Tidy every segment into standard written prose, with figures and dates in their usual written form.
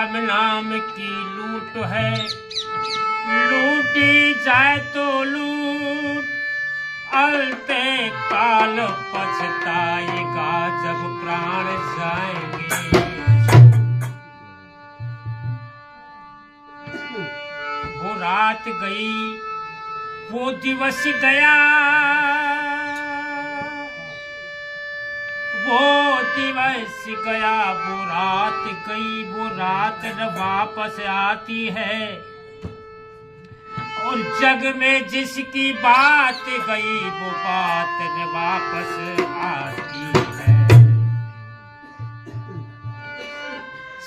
राम नाम की लूट है, लूटी जाए तो लूट, अलते काल पछताएगा जब प्राण जाएंगे। वो रात गई, वो दिवस गया, वो दिवस गया, वो रात गई, वो रात न वापस आती है। और जग में जिसकी बात गई, वो बात न वापस आती है।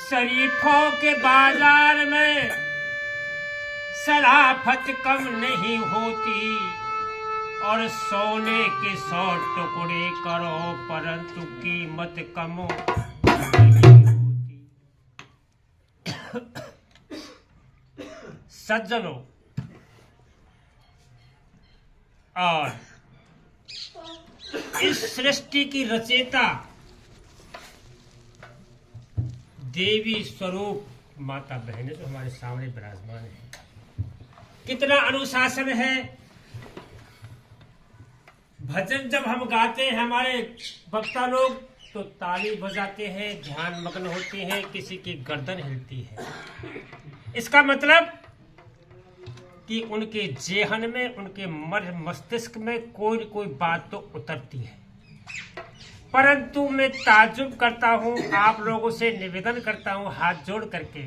शरीफों के बाजार में शराफत कम नहीं होती, और सोने के 100 टुकड़े करो परंतु कीमत कम नहीं होती। सज्जनों, और इस सृष्टि की रचयिता देवी स्वरूप माता बहनें जो हमारे सामने विराजमान है, कितना अनुशासन है। भजन जब हम गाते हैं हमारे वक्ता लोग तो ताली बजाते हैं, ध्यान मग्न होते हैं, किसी की गर्दन हिलती है। इसका मतलब कि उनके जेहन में, उनके मस्तिष्क में कोई न कोई बात तो उतरती है। परंतु मैं ताज्जुब करता हूं, आप लोगों से निवेदन करता हूं हाथ जोड़ करके,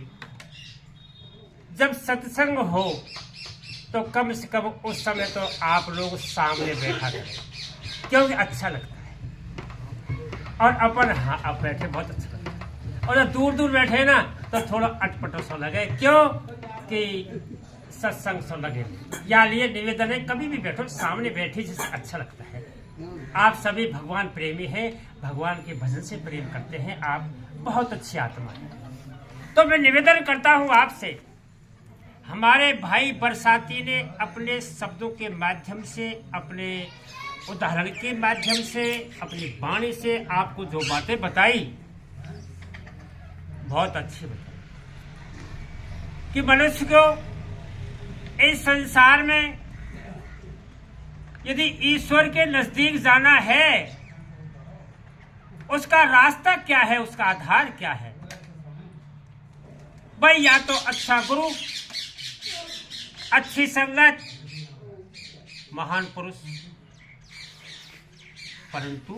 जब सत्संग हो तो कम से कम उस समय तो आप लोग सामने बैठा करें, क्योंकि अच्छा लगता है। और अपन अब बैठे बहुत अच्छा लगता है, और जब दूर दूर बैठे ना तो थोड़ा अटपटो सा लगे, क्यों कि सत्संग सा लगे। या लिए निवेदन है, कभी भी बैठो सामने बैठे जिससे अच्छा लगता है। आप सभी भगवान प्रेमी हैं, भगवान के भजन से प्रेम करते हैं, आप बहुत अच्छी आत्मा है। तो मैं निवेदन करता हूं आपसे, हमारे भाई बरसाती ने अपने शब्दों के माध्यम से, अपने उदाहरण के माध्यम से, अपनी वाणी से आपको जो बातें बताई बहुत अच्छी बताई कि मनुष्य को इस संसार में यदि ईश्वर के नजदीक जाना है, उसका रास्ता क्या है, उसका आधार क्या है। भाई या तो अच्छा गुरु, अच्छी संगत, महान पुरुष। परंतु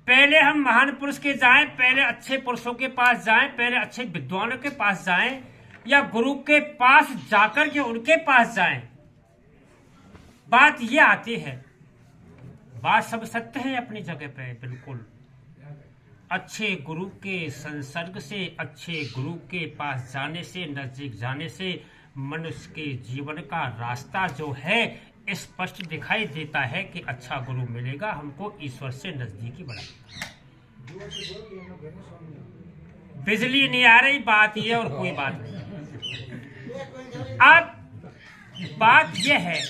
पहले हम महान पुरुष के जाएं, पहले अच्छे पुरुषों के पास जाएं, पहले अच्छे विद्वानों के पास जाएं, या गुरु के पास जाकर के उनके पास जाएं। बात ये आती है, बात सब सत्य है अपनी जगह पे, बिल्कुल। अच्छे गुरु के संसर्ग से, अच्छे गुरु के पास जाने से, नजदीक जाने से मनुष्य के जीवन का रास्ता जो है स्पष्ट दिखाई देता है कि अच्छा गुरु मिलेगा, हमको ईश्वर से नजदीकी बढ़ाएगा। बिजली नहीं आ रही, बात यह और कोई बात नहीं। अब बात यह है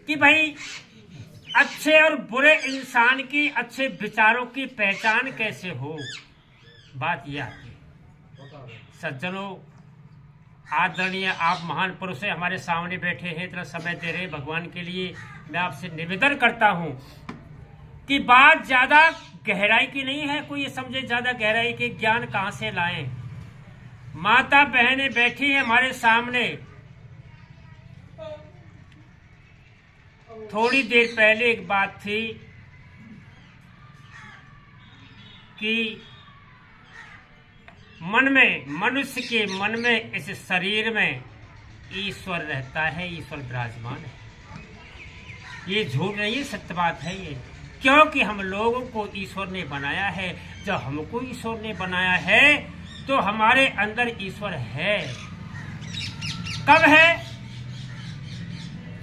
कि भाई अच्छे और बुरे इंसान की, अच्छे विचारों की पहचान कैसे हो, बात यह आती है। सज्जनों, आदरणीय आप महान पुरुष हैं, हमारे सामने बैठे हैं, इतना समय दे रहे भगवान के लिए। मैं आपसे निवेदन करता हूं कि बात ज्यादा गहराई की नहीं है, कोई ये समझे ज्यादा गहराई के ज्ञान कहां से लाएं। माता बहनें बैठी हैं हमारे सामने। थोड़ी देर पहले एक बात थी कि मन में, मनुष्य के मन में, इस शरीर में ईश्वर रहता है, ईश्वर विराजमान है। ये झूठ नहीं है, सत्य बात है ये। क्योंकि हम लोगों को ईश्वर ने बनाया है। जब हमको ईश्वर ने बनाया है तो हमारे अंदर ईश्वर है। कब है?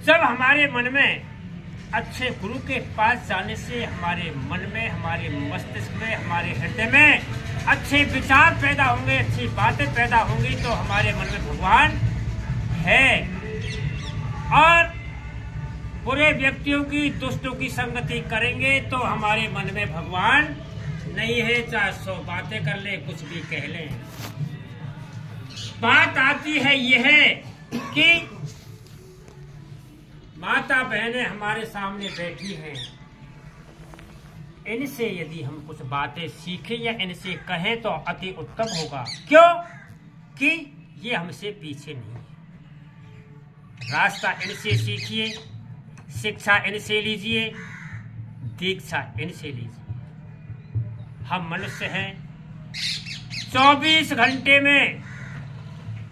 जब हमारे मन में अच्छे गुरु के पास जाने से हमारे मन में, हमारे मस्तिष्क में, हमारे हृदय में अच्छे विचार पैदा होंगे, अच्छी बातें पैदा होंगी, तो हमारे मन में भगवान है। और बुरे व्यक्तियों की, दुष्टों की संगति करेंगे तो हमारे मन में भगवान नहीं है, चाहे 100 बातें कर ले, कुछ भी कह ले। बात आती है यह कि माता बहनें हमारे सामने बैठी हैं, इनसे यदि हम कुछ बातें सीखें या इनसे कहें तो अति उत्तम होगा। क्यों कि ये हमसे पीछे नहीं है। रास्ता इनसे सीखिए, शिक्षा इनसे लीजिए, दीक्षा इनसे लीजिए। हम मनुष्य हैं, 24 घंटे में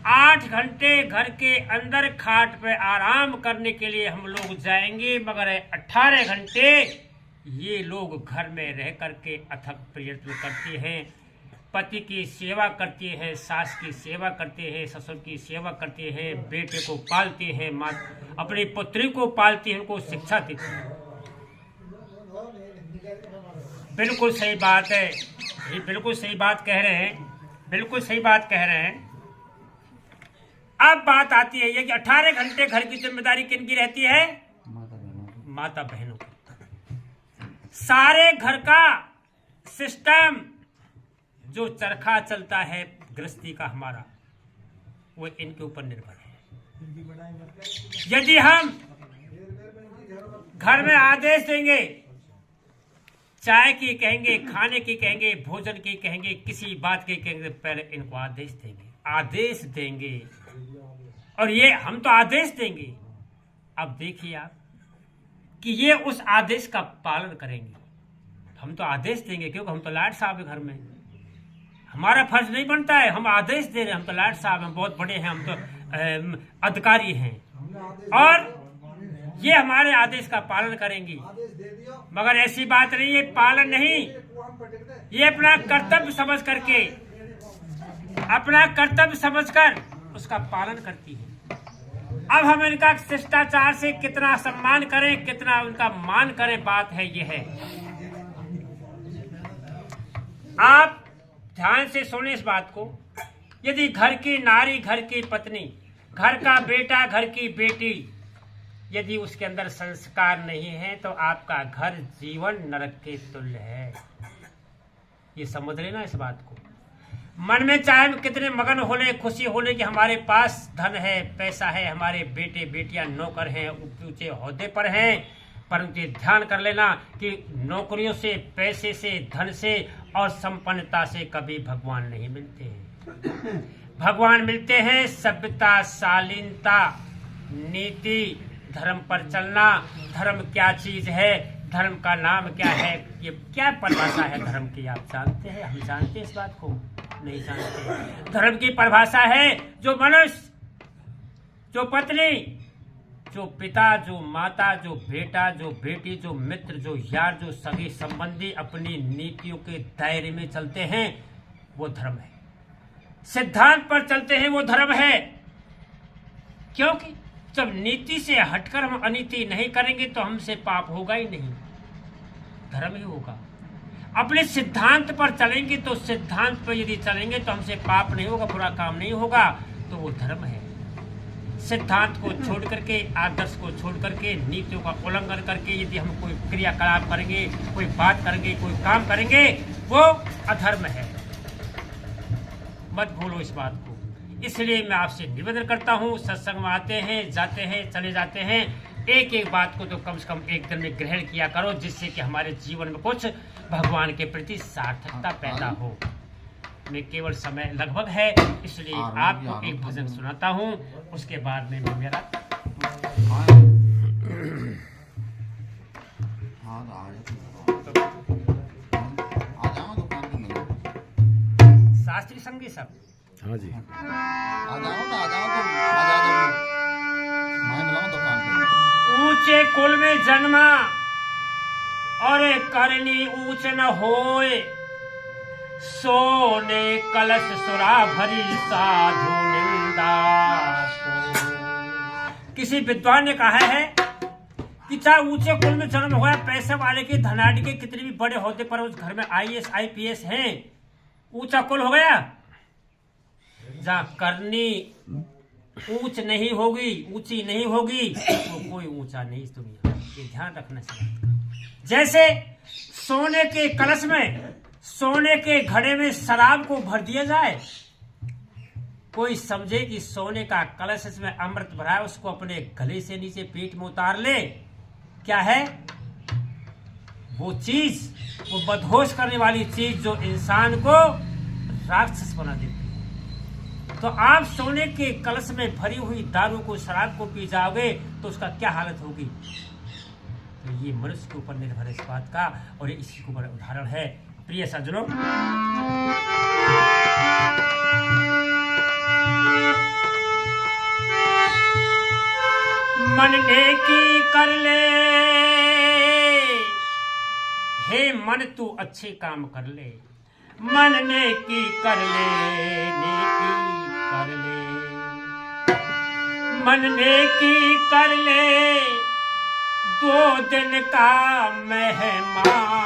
8 घंटे घर के अंदर खाट पे आराम करने के लिए हम लोग जाएंगे, मगर 18 घंटे ये लोग घर में रह करके अथक प्रयत्न करते हैं। पति की सेवा करते हैं, सास की सेवा करते हैं, ससुर की सेवा करते हैं, बेटे को पालते हैं, माँ अपनी पुत्री को पालते हैं, उनको शिक्षा देते हैं। बिल्कुल सही बात है, ये बिल्कुल सही बात कह रहे हैं, बिल्कुल सही बात कह रहे हैं। अब बात आती है ये कि 18 घंटे घर की जिम्मेदारी किनकी रहती है? माता बहनों की। सारे घर का सिस्टम जो चरखा चलता है गृहस्थी का हमारा, वो इनके ऊपर निर्भर है। यदि हम घर में आदेश देंगे, चाय की कहेंगे, खाने की कहेंगे, भोजन की कहेंगे, किसी बात की कहेंगे, पहले इनको आदेश देंगे, आदेश देंगे। और ये हम तो आदेश देंगे, अब देखिए आप कि ये उस आदेश का पालन करेंगे। हम तो आदेश देंगे क्योंकि हम तो लाड साहब है घर में, हमारा फर्ज नहीं बनता है, हम आदेश दे रहे हैं, हम तो लाड साहब हैं, बहुत बड़े हैं, हम तो अधिकारी हैं और ये हमारे आदेश का पालन करेंगी। मगर ऐसी बात नहीं है, पालन नहीं, ये अपना कर्तव्य समझ करके, अपना कर्तव्य समझकर उसका पालन करती है। अब हम इनका शिष्टाचार से कितना सम्मान करें, कितना उनका मान करें, बात है ये है। आप ध्यान से सुने इस बात को। यदि घर की नारी, घर की पत्नी, घर का बेटा, घर की बेटी, यदि उसके अंदर संस्कार नहीं है तो आपका घर जीवन नरक के तुल्य है। ये समझ लेना इस बात को। मन में चाहे कितने मगन हो ले, खुशी हो ले कि हमारे पास धन है, पैसा है, हमारे बेटे बेटियां नौकर हैं, ऊंचे ओहदे पर हैं, परंतु ये ध्यान कर लेना कि नौकरियों से, पैसे से, धन से और संपन्नता से कभी भगवान नहीं मिलते हैं। भगवान मिलते हैं सभ्यता, शालीनता, नीति, धर्म पर चलना। धर्म क्या चीज है, धर्म का नाम क्या है, ये क्या परिभाषा है धर्म की, आप जानते हैं? हम जानते हैं इस बात को? नहीं जानते। धर्म की परिभाषा है जो मनुष्य, जो पत्नी, जो पिता, जो माता, जो बेटा, जो बेटी, जो मित्र, जो यार, जो सभी संबंधी अपनी नीतियों के दायरे में चलते हैं, वो धर्म है। सिद्धांत पर चलते हैं, वो धर्म है। क्योंकि जब नीति से हटकर हम अनीति नहीं करेंगे तो हमसे पाप होगा ही नहीं, धर्म ही होगा। अपने सिद्धांत पर चलेंगे तो सिद्धांत पर यदि चलेंगे तो हमसे पाप नहीं होगा, बुरा काम नहीं होगा, तो वो धर्म है। सिद्धांत को छोड़ करके, आदर्श को छोड़ करके, नीतियों का उल्लंघन करके यदि हम कोई क्रियाकलाप करेंगे, कोई बात करेंगे, कोई काम करेंगे, वो अधर्म है। मत भूलो इस बात को। इसलिए मैं आपसे निवेदन करता हूँ, सत्संग में आते हैं, जाते हैं, चले जाते हैं, एक एक बात को तो कम से कम एक दिन में ग्रहण किया करो, जिससे कि हमारे जीवन में कुछ भगवान के प्रति सार्थकता पैदा हो। मैं केवल समय लगभग है, इसलिए आपको एक भजन सुनाता हूँ, उसके बाद में मेरा शास्त्रीय संगीत सब। हाँ जी, आ जाओ ना, आ जाओ तो आ जाओ, मैं मिलाऊं दुकान पे। ऊंचे कुल में जन्मा और करनी ऊंच न होए, सोने कलश सुरा भरी साधु निंदा को। किसी विद्वान ने कहा है कि चाहे ऊंचे कुल में जन्म हुआ, पैसे वाले के, धनाढ़ी के, कितने भी बड़े होते पर उस घर में IAS IPS हैं, ऊंचा कुल हो गया। जहाँ करनी ऊंच नहीं होगी, ऊंची नहीं होगी, तो कोई ऊंचा नहीं दुनिया। ये ध्यान रखना चाहिए। जैसे सोने के कलश में सोने के घड़े में शराब को भर दिया जाए, कोई समझे कि सोने का कलश इसमें अमृत भरा है, उसको अपने गले से नीचे पेट में उतार ले, क्या है वो चीज, वो बदहोश करने वाली चीज जो इंसान को राक्षस बना देती है। तो आप सोने के कलश में भरी हुई दारू को, शराब को पी जाओगे तो उसका क्या हालत होगी। तो ये मनुष्य के ऊपर निर्भर है इस बात का, और इसी के ऊपर उदाहरण है। प्रिय सज्जनों, मन नेकी कर ले, हे मन तू अच्छे काम कर ले, मन नेकी कर ले, नेकी कर ले, मन नेकी कर ले, 2 दिन का मेहमान।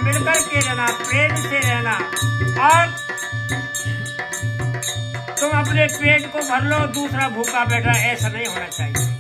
मिलकर के रहना, प्रेम से रहना, और तुम अपने पेट को भर लो, दूसरा भूखा बैठा, ऐसा नहीं होना चाहिए।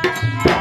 है।